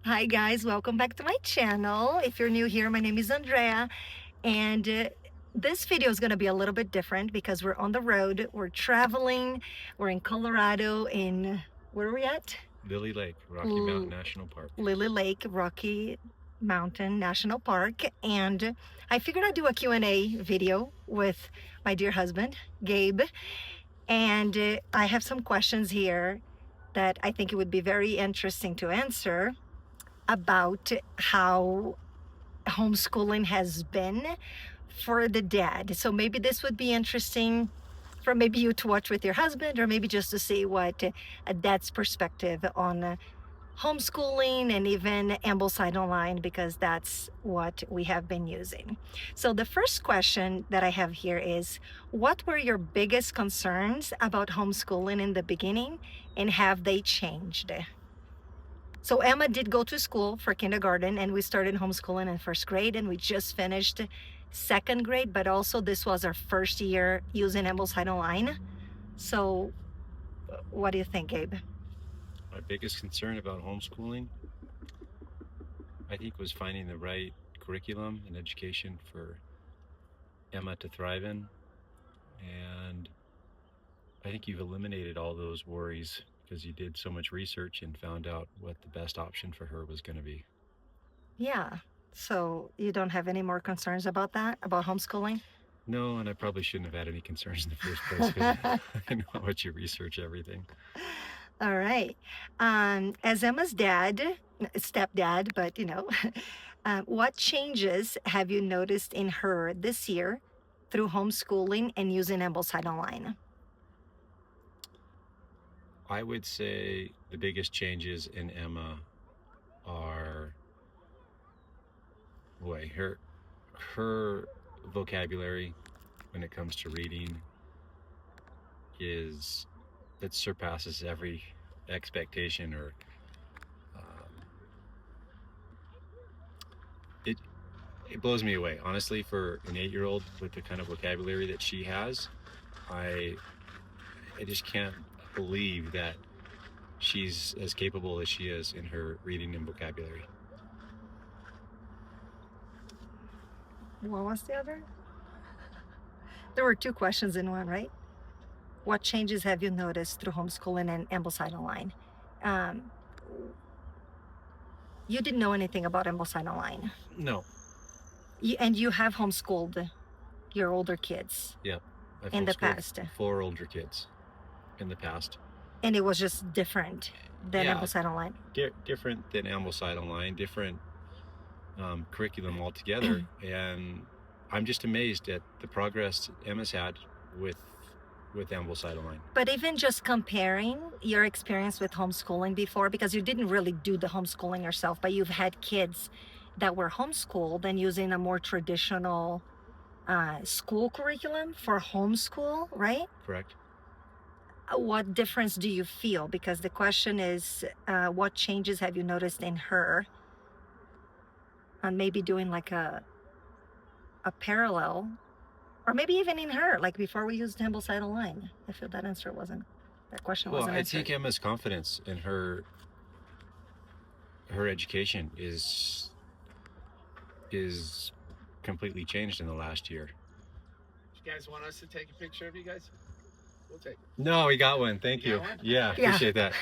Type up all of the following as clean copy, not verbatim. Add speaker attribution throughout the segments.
Speaker 1: Hi guys, welcome back to my channel. If you're new here, my name is Andrea, and this video is going to be a little bit different because we're on the road, we're traveling, we're in Colorado, in where are we at?
Speaker 2: Lily Lake, Rocky Mountain National Park.
Speaker 1: Lily Lake, Rocky Mountain National Park, and I figured I'd do a Q&A video with my dear husband, Gabe, and I have some questions here that I think it would be very interesting to answer about how homeschooling has been for the dad. So maybe this would be interesting for maybe you to watch with your husband, or maybe just to see what a dad's perspective on homeschooling and even Ambleside Online, because that's what we have been using. So the first question that I have here is, what were your biggest concerns about homeschooling in the beginning, and have they changed? So Emma did go to school for kindergarten, and we started homeschooling in first grade, and we just finished second grade, but also this was our first year using Ambleside Online. So what do you think, Gabe?
Speaker 2: My biggest concern about homeschooling, I think, was finding the right curriculum and education for Emma to thrive in. And I think you've eliminated all those worries because you did so much research and found out what the best option for her was going to be.
Speaker 1: Yeah. So you don't have any more concerns about that, about homeschooling?
Speaker 2: No, and I probably shouldn't have had any concerns in the first place because I know how much you research everything.
Speaker 1: All right. As Emma's stepdad, but what changes have you noticed in her this year through homeschooling and using Ambleside Online?
Speaker 2: I would say the biggest changes in Emma are, boy, her vocabulary when it comes to reading is that surpasses every expectation, or it it blows me away, honestly. For an 8-year-old with the kind of vocabulary that she has, I just can't believe that she's as capable as she is in her reading and vocabulary.
Speaker 1: What was the other? There were two questions in one, right? What changes have you noticed through homeschooling and Ambleside Online? Um, you didn't know anything about Ambleside Online.
Speaker 2: No.
Speaker 1: And you have homeschooled your older kids.
Speaker 2: Yep. I've
Speaker 1: in the
Speaker 2: homeschooled
Speaker 1: past.
Speaker 2: 4 older kids in the past.
Speaker 1: And it was just different than
Speaker 2: Yeah.
Speaker 1: Ambleside Online.
Speaker 2: Different than Ambleside Online, different curriculum altogether. And I'm just amazed at the progress Emma's had with Ambleside Online.
Speaker 1: But even just comparing your experience with homeschooling before, because you didn't really do the homeschooling yourself, but you've had kids that were homeschooled and using a more traditional school curriculum for homeschool, right?
Speaker 2: Correct.
Speaker 1: What difference do you feel? Because the question is, what changes have you noticed in her? And maybe doing like a parallel, or maybe even in her, like before we used Ambleside Online. I feel that question wasn't answered.
Speaker 2: I think Emma's confidence in her education is completely changed in the last year.
Speaker 3: You guys want us to take a picture of you guys? We'll take it.
Speaker 2: No, we got one. Thank you. Yeah, appreciate that.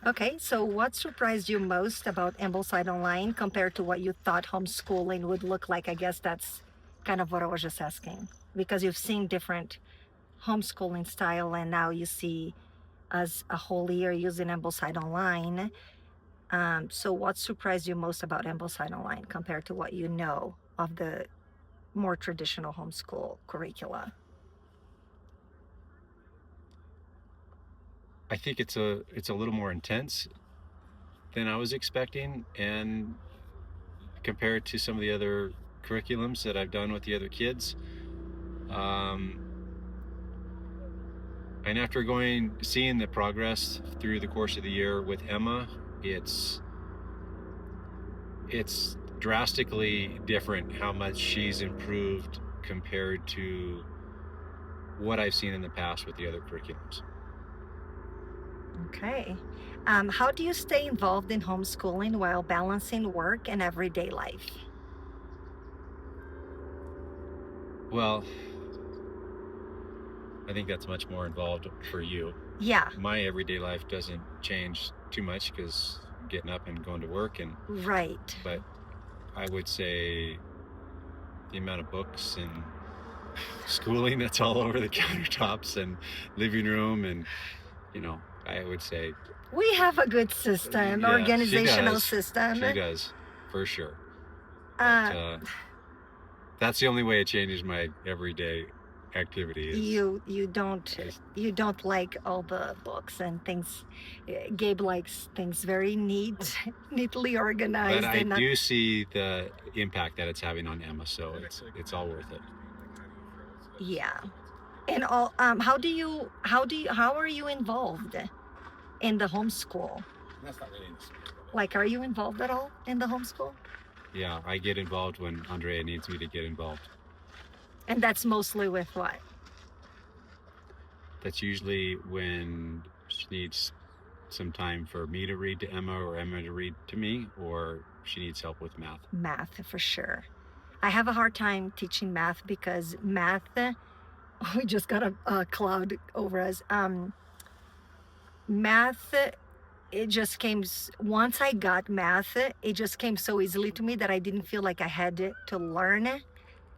Speaker 1: Okay, so what surprised you most about Ambleside Online compared to what you thought homeschooling would look like? I guess that's kind of what I was just asking, because you've seen different homeschooling style, and now you see as a whole year using Ambleside Online. So what surprised you most about Ambleside Online compared to what you know of the more traditional homeschool curricula?
Speaker 2: I think it's a little more intense than I was expecting, and compared to some of the other curriculums that I've done with the other kids. And after seeing the progress through the course of the year with Emma, it's drastically different how much she's improved compared to what I've seen in the past with the other curriculums.
Speaker 1: Okay. How do you stay involved in homeschooling while balancing work and everyday life?
Speaker 2: Well, I think that's much more involved for you.
Speaker 1: Yeah,
Speaker 2: My everyday life doesn't change too much because getting up and going to work, and
Speaker 1: right.
Speaker 2: but I would say the amount of books and schooling that's all over the countertops and living room, and I would say,
Speaker 1: We have a good system,
Speaker 2: yeah,
Speaker 1: organizational system.
Speaker 2: she does, for sure.
Speaker 1: Uh,
Speaker 2: But that's the only way it changes my everyday activity is
Speaker 1: you don't like all the books and things. Gabe likes things very neat, neatly
Speaker 2: but
Speaker 1: organized,
Speaker 2: I
Speaker 1: and not,
Speaker 2: do see the impact that it's having on Emma, so it's all worth it.
Speaker 1: yeah. And all how are you involved in the homeschool?
Speaker 3: That's not really in the spirit of it.
Speaker 1: Like, are you involved at all in the homeschool?
Speaker 2: Yeah, I get involved when Andrea needs me to get involved.
Speaker 1: And that's mostly with what?
Speaker 2: That's usually when she needs some time for me to read to Emma or Emma to read to me, or she needs help with math.
Speaker 1: Math, for sure. I have a hard time teaching math because math, we just got a cloud over us. Math, it just came, once I got math, it just came so easily to me that I didn't feel like I had to learn.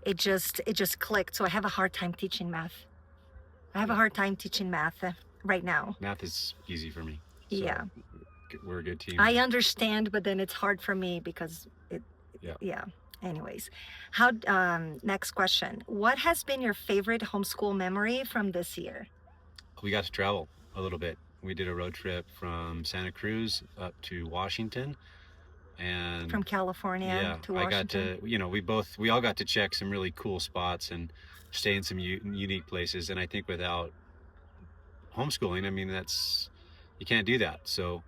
Speaker 1: It just clicked. So I have a hard time teaching math. I have a hard time teaching math right now.
Speaker 2: Math is easy for me. So
Speaker 1: Yeah.
Speaker 2: we're a good team.
Speaker 1: I understand, but then it's hard for me because yeah. Anyways, next question. What has been your favorite homeschool memory from this year?
Speaker 2: We got to travel a little bit. We did a road trip from Santa Cruz up to Washington, and
Speaker 1: From California to
Speaker 2: I got
Speaker 1: Washington?
Speaker 2: to, we all got to check some really cool spots and stay in some unique places. And I think without homeschooling, I mean, you can't do that. So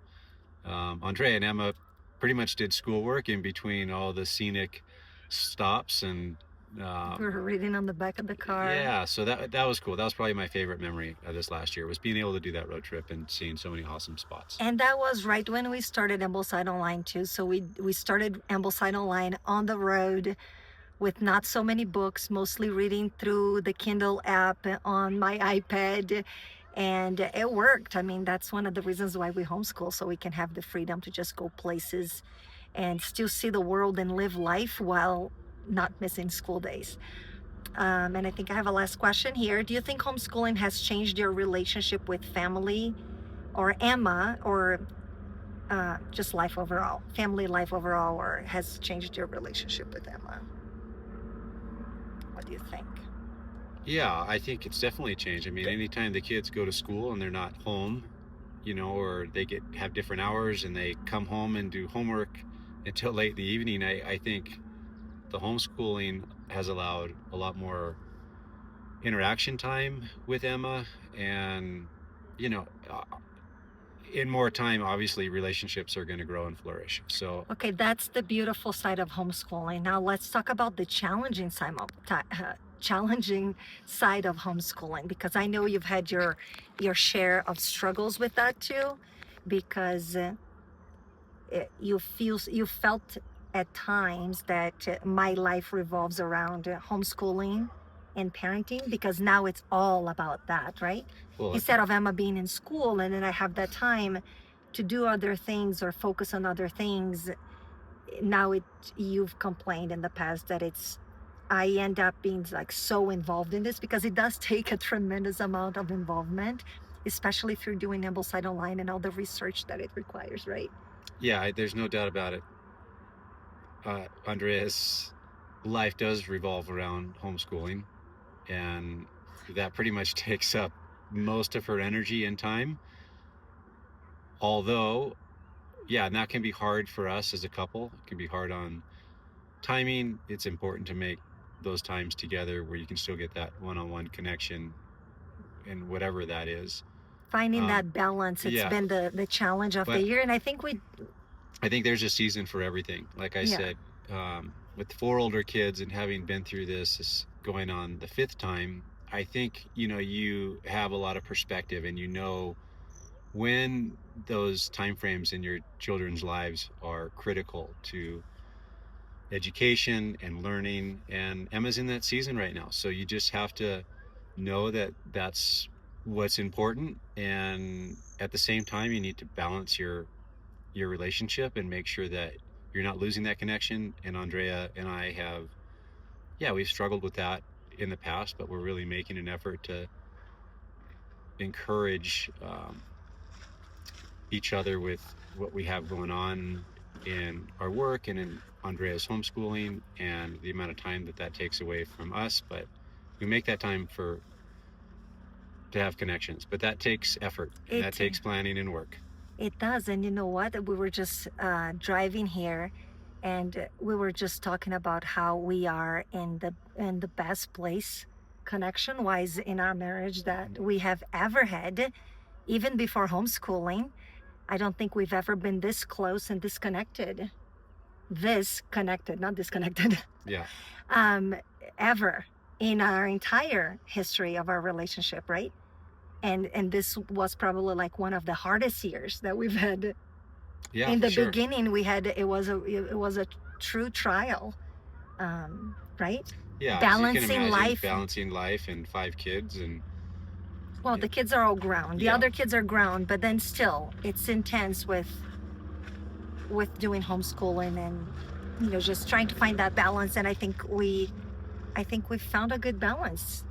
Speaker 2: Andrea and Emma pretty much did schoolwork in between all the scenic stops, and
Speaker 1: We were reading on the back of the car.
Speaker 2: yeah, so that was cool. That was probably my favorite memory of this last year, was being able to do that road trip and seeing so many awesome spots.
Speaker 1: And that was right when we started Ambleside Online too. So we started Ambleside Online on the road with not so many books, mostly reading through the Kindle app on my iPad. And it worked. I mean, that's one of the reasons why we homeschool, so we can have the freedom to just go places and still see the world and live life while not missing school days. And I think I have a last question here. Do you think homeschooling has changed your relationship with family or Emma, or just life overall, family life overall, or has changed your relationship with Emma? What do you think?
Speaker 2: Yeah, I think it's definitely changed. I mean, anytime the kids go to school and they're not home, or they have different hours and they come home and do homework until late in the evening, I think the homeschooling has allowed a lot more interaction time with Emma, and in more time, obviously relationships are going to grow and flourish. So
Speaker 1: Okay, that's the beautiful side of homeschooling. Now let's talk about the challenging side of homeschooling, because I know you've had your share of struggles with that too, because you felt at times that my life revolves around homeschooling and parenting, because now it's all about that, right?
Speaker 2: well,
Speaker 1: Instead of Emma being in school and then I have that time to do other things or focus on other things. Now you've complained in the past that I end up being like so involved in this, because it does take a tremendous amount of involvement, especially if you're doing Ambleside Online and all the research that it requires, right?
Speaker 2: yeah, there's no doubt about it. Andrea's life does revolve around homeschooling, and that pretty much takes up most of her energy and time. Although, yeah, and that can be hard for us as a couple. It can be hard on timing. It's important to make those times together where you can still get that one-on-one connection, and whatever that is.
Speaker 1: Finding that balance, it's been the challenge of the year. And I think
Speaker 2: there's a season for everything. Like I said, with 4 older kids and having been through this going on the 5th time, I think you have a lot of perspective, and when those time frames in your children's lives are critical to education and learning, and Emma's in that season right now, so you just have to know that that's what's important, and at the same time you need to balance your relationship and make sure that you're not losing that connection. And Andrea and I have, yeah, we've struggled with that in the past, but we're really making an effort to encourage each other with what we have going on in our work and in Andrea's homeschooling and the amount of time that takes away from us. But we make that time to have connections, but that takes effort, and that takes planning and work.
Speaker 1: It does. And you know what? We were just driving here, and we were just talking about how we are in the best place connection wise in our marriage that we have ever had, even before homeschooling. I don't think we've ever been this close and disconnected. This connected, not disconnected.
Speaker 2: Yeah.
Speaker 1: Ever in our entire history of our relationship, right? And this was probably like one of the hardest years that we've had.
Speaker 2: Yeah,
Speaker 1: in the
Speaker 2: sure.
Speaker 1: beginning we had it was a true trial, right?
Speaker 2: Yeah,
Speaker 1: Balancing life.
Speaker 2: Balancing life and 5 kids, and
Speaker 1: well, the kids are all grown. The other kids are grown, but then still it's intense with doing homeschooling and just trying to find that balance. And I think we found a good balance.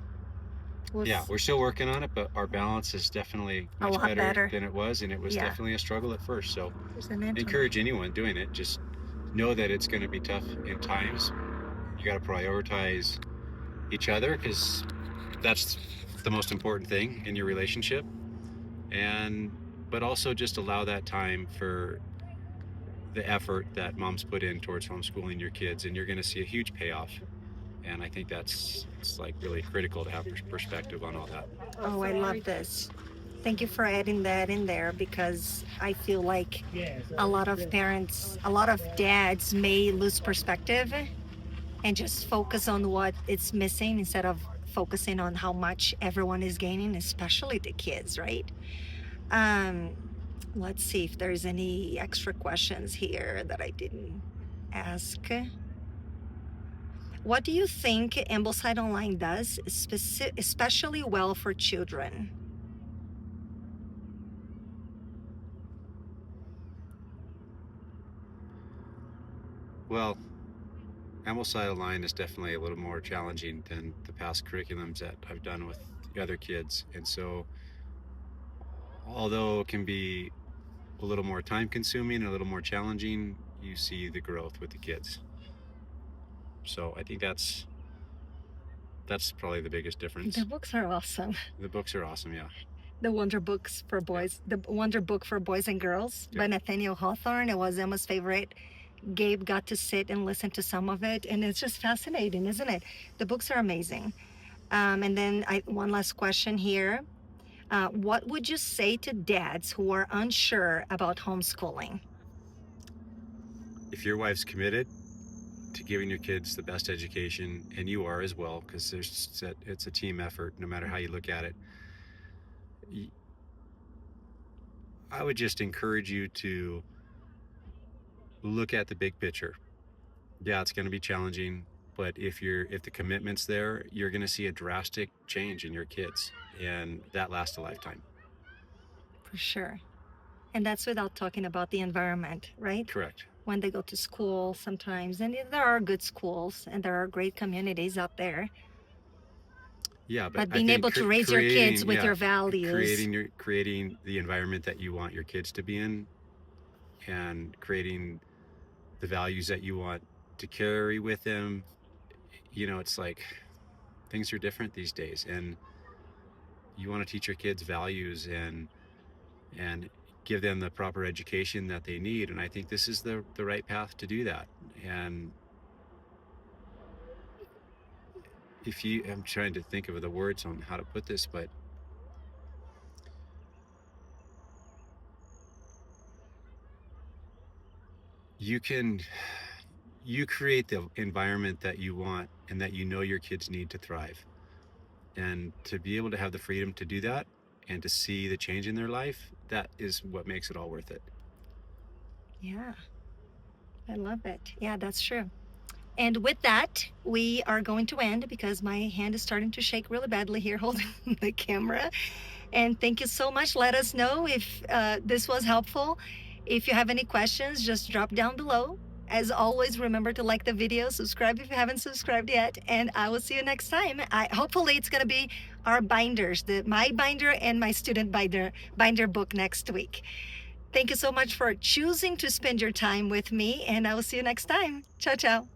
Speaker 2: Yeah, we're still working on it, but our balance is definitely much better than it was, and it was definitely a struggle at first. So encourage anyone doing it, just know that it's going to be tough in times. You got to prioritize each other, because that's the most important thing in your relationship, but also just allow that time for the effort that mom's put in towards homeschooling your kids, and you're going to see a huge payoff. And I think it's like really critical to have perspective on all that.
Speaker 1: Oh, I love this. Thank you for adding that in there, because I feel like a lot of parents, a lot of dads may lose perspective and just focus on what it's missing instead of focusing on how much everyone is gaining, especially the kids, right? Let's see if there's any extra questions here that I didn't ask. What do you think Ambleside Online does especially well for children?
Speaker 2: Well, Ambleside Online is definitely a little more challenging than the past curriculums that I've done with the other kids. And so, although it can be a little more time consuming and a little more challenging, you see the growth with the kids. So I think that's probably the biggest difference.
Speaker 1: The books are awesome.
Speaker 2: The books are awesome, yeah.
Speaker 1: The Wonder Books for Boys, the Wonder Book for Boys and Girls by Nathaniel Hawthorne. It was Emma's favorite. Gabe got to sit and listen to some of it, and it's just fascinating, isn't it? The books are amazing. And then one last question here. What would you say to dads who are unsure about homeschooling?
Speaker 2: If your wife's committed to giving your kids the best education, and you are as well, because it's a team effort no matter how you look at it, I would just encourage you to look at the big picture. Yeah, it's going to be challenging, but if the commitment's there, you're going to see a drastic change in your kids, and that lasts a lifetime.
Speaker 1: For sure. And that's without talking about the environment, right?
Speaker 2: Correct.
Speaker 1: When they go to school sometimes, and there are good schools and there are great communities out there.
Speaker 2: Yeah, but
Speaker 1: being able to raise your kids with your values,
Speaker 2: creating the environment that you want your kids to be in, and creating the values that you want to carry with them. It's like things are different these days, and you want to teach your kids values and give them the proper education that they need. And I think this is the right path to do that. And I'm trying to think of the words on how to put this, but you create the environment that you want and that your kids need to thrive. And to be able to have the freedom to do that and to see the change in their life,
Speaker 4: that is what makes it all worth it.
Speaker 1: Yeah, I love it. Yeah, that's true. And with that, we are going to end because my hand is starting to shake really badly here holding the camera. And thank you so much. Let us know if this was helpful. If you have any questions, just drop down below. As always, remember to like the video, subscribe if you haven't subscribed yet, and I will see you next time. Hopefully it's gonna be our binders, my binder and my student binder book next week. Thank you so much for choosing to spend your time with me, and I will see you next time. Ciao, ciao.